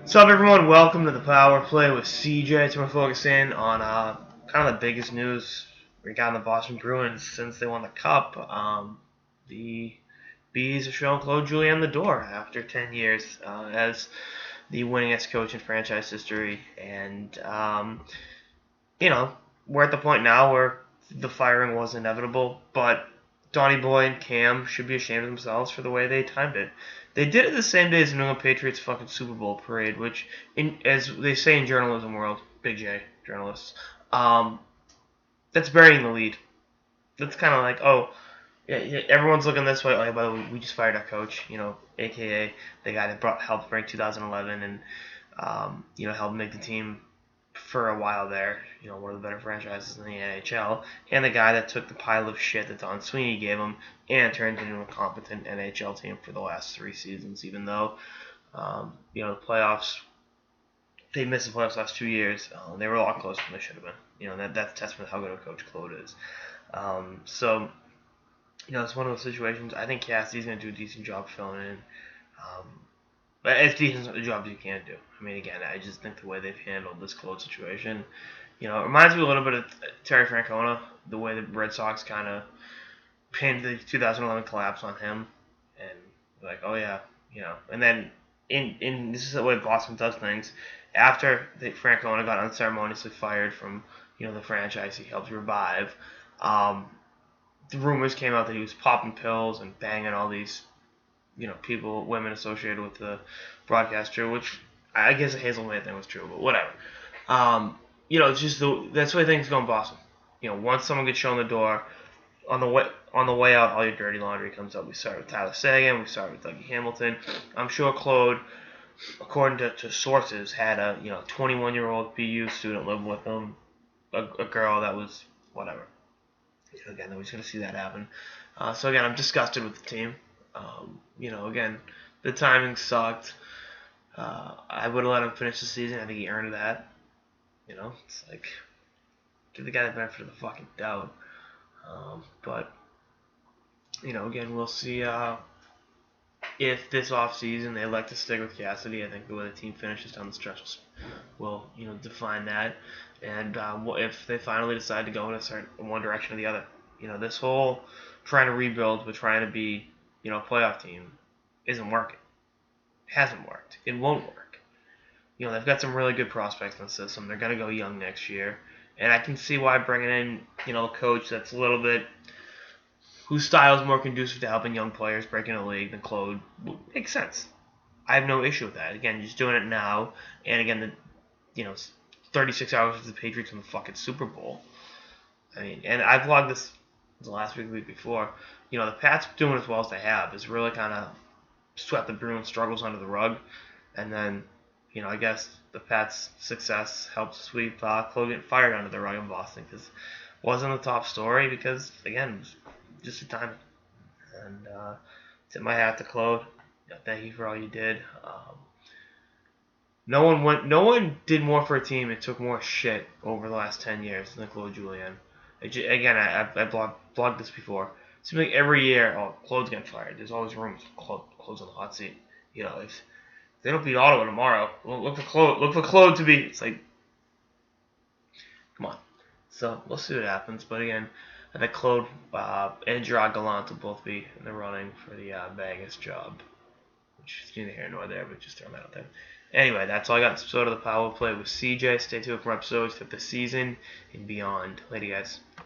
What's up, everyone? Welcome to the Power Play with CJ. Today we're focusing on kind of the biggest news regarding the Boston Bruins since they won the Cup. The Bees have shown Claude Julien the door after 10 years as the winningest coach in franchise history. And, we're at the point now where the firing was inevitable, but Donny Boy and Cam should be ashamed of themselves for the way they timed it. They did it the same day as the New England Patriots fucking Super Bowl parade, which, as they say in journalism world, Big J journalists, that's burying the lead. That's kind of like, oh, yeah, everyone's looking this way. Oh, yeah, by the way, we just fired our coach, AKA the guy that helped bring 2011 and helped make the team for a while there, one of the better franchises in the NHL, and the guy that took the pile of shit that Don Sweeney gave him and turned it into a competent NHL team for the last 3 seasons, even though, the playoffs, they missed the playoffs the last 2 years. They were a lot closer than they should have been. That's a testament to how good a coach Claude is. It's one of those situations. I think Cassidy's going to do a decent job filling in. As decent a job as you can do. I mean, again, I just think the way they've handled this Claude situation, it reminds me a little bit of Terry Francona, the way the Red Sox kind of pinned the 2011 collapse on him, and like, oh yeah, and then in this is the way Boston does things. After Francona got unceremoniously fired from the franchise he helped revive, the rumors came out that he was popping pills and banging all these women associated with the broadcaster, which I guess the Hazelman thing was true, but whatever. It's just that's the way things go in Boston. Once someone gets shown the door, on the way out, all your dirty laundry comes up. We start with Tyler Seguin, we start with Dougie Hamilton. I'm sure Claude, according to sources, had a 21-year-old BU student live with him, a girl that was whatever. Again, we're just gonna see that happen. So again, I'm disgusted with the team. Again, the timing sucked. I would have let him finish the season. I think he earned that. It's like, give the guy the benefit of the fucking doubt. But, again, we'll see if this offseason they like to stick with Cassidy. I think the way the team finishes down the stretch will define that. And if they finally decide to go in one direction or the other. This whole trying to rebuild but trying to be playoff team isn't working. It hasn't worked. It won't work. They've got some really good prospects in the system. They're going to go young next year. And I can see why bringing in, a coach that's a little bit, whose style is more conducive to helping young players break into the league than Claude makes sense. I have no issue with that. Again, just doing it now. And again, 36 hours after the Patriots win the fucking Super Bowl. I mean, and I vlogged this the last week, the week before. The Pats doing as well as they have is really kind of swept the Bruins' struggles under the rug. And then, I guess the Pats' success helped sweep Claude getting fired under the rug in Boston because it wasn't the top story because, again, it was just the time. And tip my hat to Claude. Thank you for all you did. No one did more for a team and took more shit over the last 10 years than Claude Julien. Again, I blogged this before. It seems like every year, Claude's getting fired. There's always rumors of Claude's on the hot seat. If they don't beat Ottawa tomorrow, look for Claude. Look for Claude to be. It's like, come on. So we'll see what happens. But again, I think Claude and Gerard Gallant will both be in the running for the Vegas job, which is neither here nor there, but just throwing that out there. Anyway, that's all I got in this episode of the Power Play with CJ. Stay tuned for episodes of the season and beyond. Later, guys.